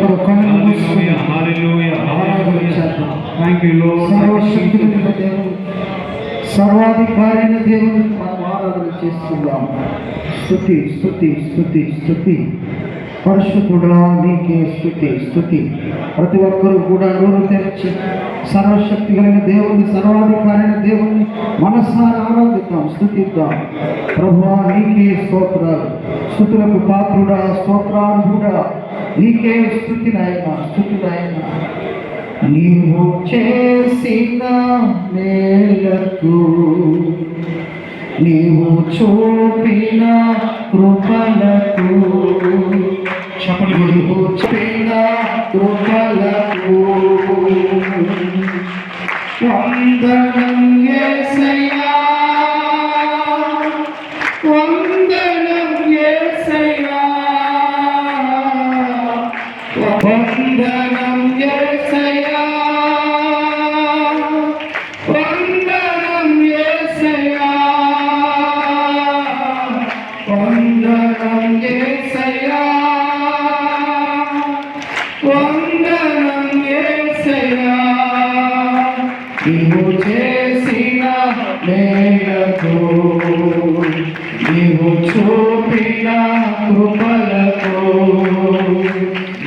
ఇప్పుడు కన్నులు మూసుకొని ఆరాధన చేద్దాం. సర్వశక్తుడైన దేవుడు, సర్వాధికారి అయిన దేవుని మనం ఆరాధన చేస్తున్నాం. స్తుతి స్తుతి స్తుతి స్తుతి. పరిశుద్ధుడా నీకే స్తుతి స్తుతి. ప్రతి ఒక్కరూ కూడా నోరు తెరిచి సర్వశక్తి కలిగిన దేవుని, సర్వాధికారి అయిన దేవుని మనసారా ఆరాధిద్దాం, స్తుతిద్దాం. ప్రభువా నీకే స్తోత్రాలు. స్తుతులకు పాత్రుడా, స్తోత్రార్హుడా, నీకే స్తుతి నాయన, స్తుతి నాయన. నీవు చేసిన మేలకు, నీవు చూపిన కృపలకు, నీవు చూపిన కృపలకు వందనం యేసయ్యా, వందనం యేసయ్యా, వందనం యేసయ్యా, వందనం యేసయ్యా, వందనం యేసయ్యా, వందనం యేసయ్యా. నీవు చేసిన మేలకు, నీవు చూపిన కృపలకు,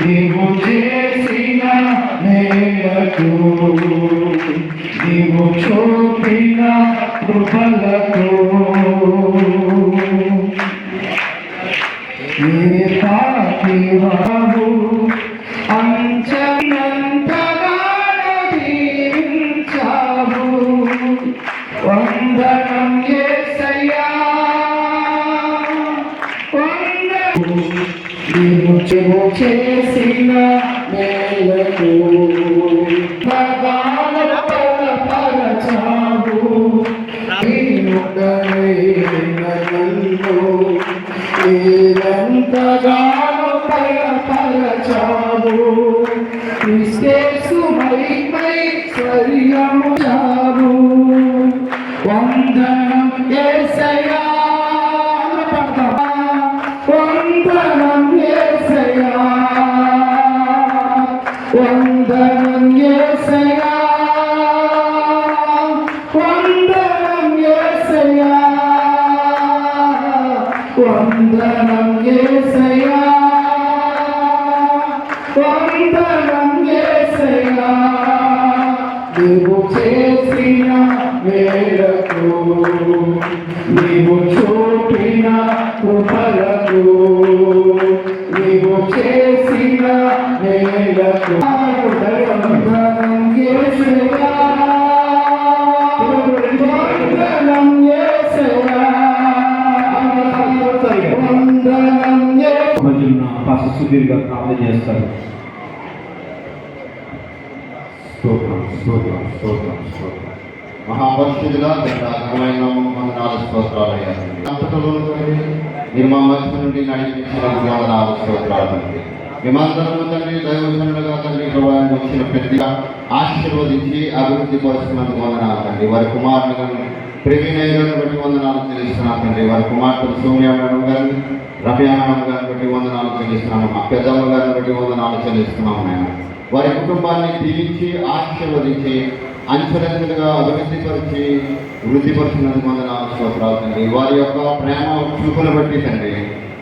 నీవు చేసిన మేలకు, నీవు చూపిన కృపలకు ఏ పాపివాడు అంచనంతగా దీవించావు. వందనం యేసయ్యా, వందనం. నీవు చేసిన మేలకు బలపరచావు. ఎంతగానో బలపరచావు. క్రిస్తేసుమై స్వర్గము చావు. వందనం యేసయ్యా, వందనం యేసయ్యా, వందనం యేసయ్యా, వందనం యేసయ్యా, వందనం యేసయ్యా, వందనం యేసయ్యా. నీవు చేసిన మేలకు, నీవు చూపిన కృపలకు, నీవు చేసిన మేలకు వందనం యేసయ్యా, వందనం యేసయ్యా, వందనం యేసయ్యా. పాస్టర్ సుధీర్ గారు ప్రార్థన చేస్తారు. స్తోత్రం స్తోత్రం స్తోత్రం స్తోత్రం. మహాపరిశుద్ధుల ఘనమైన వందనాలు స్తోత్రాలయ్యా. అంతటలో మీరు మా మధ్య నుండి నడిపించిన వందనాలు స్తోత్రాలు తండ్రి. మేమందరము తండ్రి దైవజనులుగా తండ్రి ప్రభావం వచ్చిన ప్రతిగా ఆశీర్వదించి అభివృద్ధి పరుస్తున్నందుకు వందనాలు తండ్రి. వారి కుమారుని ప్రవీణయ్య గారిని బట్టి వందనాలు చెల్లిస్తున్నాను తండ్రి. వారి కుమార్తెలు సోమ్య మేడం గారిని, రమ్య మేడం గారిని బట్టి వందనాలు చెల్లిస్తున్నాను. మా పెద్దమ్మ గారిని బట్టి వందనాలు చెల్లిస్తున్నాము నాయన. వారి కుటుంబాన్ని దీవించి ఆశీర్వదించి అంచెలంచెలుగా అభివృద్ధిపరిచి వృద్ధిపరిచినందుకు వందనాలు స్తోత్రాలు తండ్రి. వారి యొక్క ప్రేమ చూపును బట్టి తండ్రి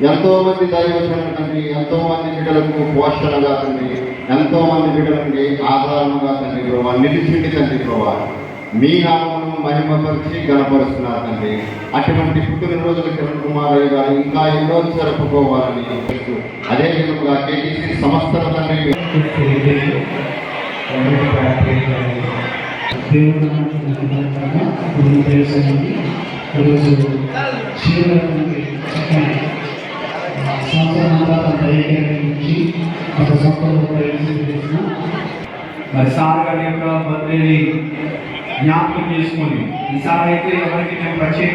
ఎంతో మంది దైవజనులు తండ్రి, ఎంతో మంది బిడ్డలకు పోషణగా తండ్రి, ఎంతో మంది బిడ్డలకి ఆధారముగా తండ్రి ప్రభావ నిలిచింది తండ్రి ప్రభావ. మీ నామమును మహిమపరిచి గణపరుస్తున్నారు తండ్రి. అటువంటి పుట్టినరోజుల కిరణ్ కుమారయ్య గారు ఇంకా ఎన్నో జరుపుకోవాలని అదే విధంగా కేటీసీ సంస్థల తండ్రి మరి సార్ గారి యొక్క బర్త్డేని జ్ఞాపకం చేసుకొని ఈసారి అయితే ఎవరికి మేము ప్రత్యేక